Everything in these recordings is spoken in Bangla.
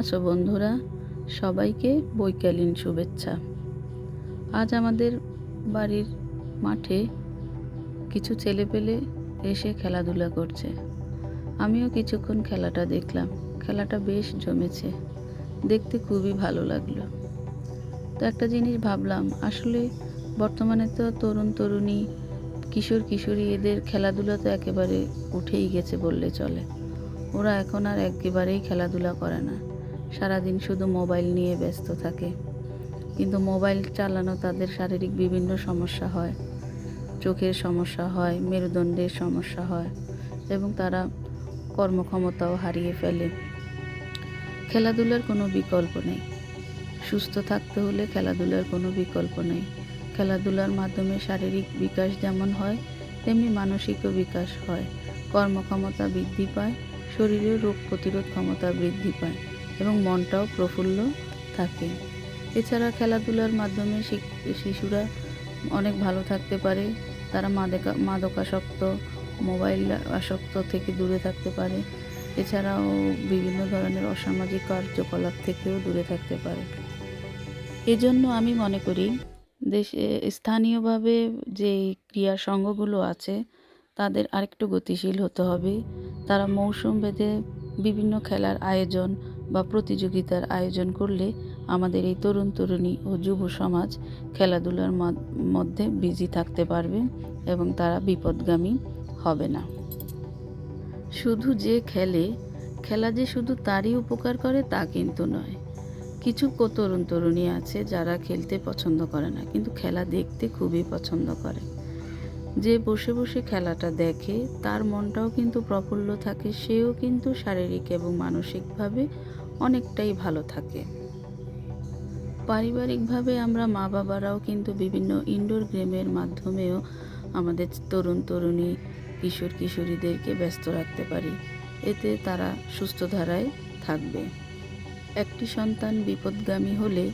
আছো বন্ধুরা? সবাইকে বৈকালীন শুভেচ্ছা। আজ আমাদের বাড়ির মাঠে কিছু ছেলেপেলে এসে খেলাধুলা করছে। আমিও কিছুক্ষণ খেলাটা দেখলাম। খেলাটা বেশ জমেছে, দেখতে খুবই ভালো লাগলো। তো একটা জিনিস ভাবলাম, আসলে বর্তমানে তো তরুণ তরুণী, কিশোর কিশোরী এদের খেলাধুলা তো একেবারে উঠেই গেছে বললে চলে। ওরা এখন আর একেবারেই খেলাধুলা করে না, সারাদিন শুধু মোবাইল নিয়ে ব্যস্ত থাকে। কিন্তু মোবাইল চালানো তাদের শারীরিক বিভিন্ন সমস্যা হয়, চোখের সমস্যা হয়, মেরুদণ্ডের সমস্যা হয় এবং তারা কর্মক্ষমতাও হারিয়ে ফেলে। খেলাধুলার কোনো বিকল্প নেই। সুস্থ থাকতে হলে খেলাধুলার কোনো বিকল্প নেই। খেলাধুলার মাধ্যমে শারীরিক বিকাশ যেমন হয়, তেমনি মানসিকও বিকাশ হয়। কর্মক্ষমতা বৃদ্ধি পায়, শরীরের রোগ প্রতিরোধ ক্ষমতা বৃদ্ধি পায় এবং মনটাও প্রফুল্ল থাকে। এছাড়া খেলাধুলার মাধ্যমে শিশুরা অনেক ভালো থাকতে পারে। তারা মাদকাসক্ত, মোবাইল আসক্ত থেকে দূরে থাকতে পারে। এছাড়াও বিভিন্ন ধরনের অসামাজিক কার্যকলাপ থেকেও দূরে থাকতে পারে। এজন্য আমি মনে করি দেশে স্থানীয়ভাবে যে ক্রীড়া সংঘগুলো আছে তাদের আরেকটু গতিশীল হতে হবে। তারা মৌসুম ভেদে বিভিন্ন খেলার আয়োজন বা প্রতিযোগিতার আয়োজন করলে আমাদের এই তরুণ তরুণী ও যুব সমাজ খেলাধুলার মধ্যে বিজি থাকতে পারবে এবং তারা বিপদগামী হবে না। শুধু যে খেলা যে শুধু তারই উপকার করে তা কিন্তু নয়। কিছু তরুণ তরুণী আছে যারা খেলতে পছন্দ করে না, কিন্তু খেলা দেখতে খুবই পছন্দ করে। যে বসে বসে খেলাটা দেখে তার মনটাও কিন্তু প্রফুল্ল থাকে, সেও কিন্তু শারীরিক এবং মানসিকভাবে অনেকটাই ভালো থাকে। পারিবারিকভাবে আমরা মা বাবারাও কিন্তু বিভিন্ন ইনডোর গেমের মাধ্যমেও আমাদের তরুণ তরুণী, কিশোর কিশোরীদেরকে ব্যস্ত রাখতে পারি। এতে তারা সুস্থ ধারায় থাকবে। একটি সন্তান বিপদগামী হলে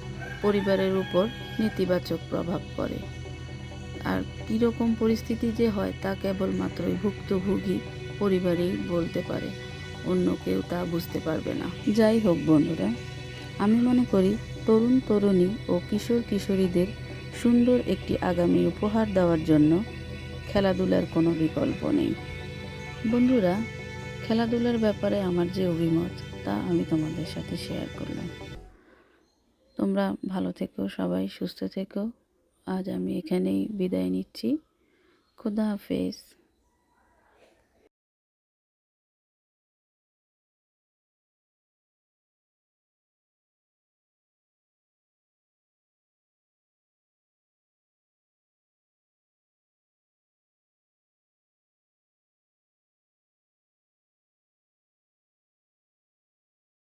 পরিবারের উপর নেতিবাচক প্রভাব পড়ে। আর কীরকম পরিস্থিতি যে হয় তা কেবলমাত্রই ভুক্তভোগী পরিবারেই বলতে পারে, অন্য কেউ তা বুঝতে পারবে না। যাই হোক বন্ধুরা, আমি মনে করি তরুণ তরুণী ও কিশোর কিশোরীদের সুন্দর একটি আগামী উপহার দেওয়ার জন্য খেলাধুলার কোনো বিকল্প নেই। বন্ধুরা, খেলাধুলার ব্যাপারে আমার যে অভিমত তা আমি তোমাদের সাথে শেয়ার করলাম। তোমরা ভালো থেকো, সবাই সুস্থ থেকো। আজ আমি এখানেই বিদায় নিচ্ছি। খোদা হাফেজ।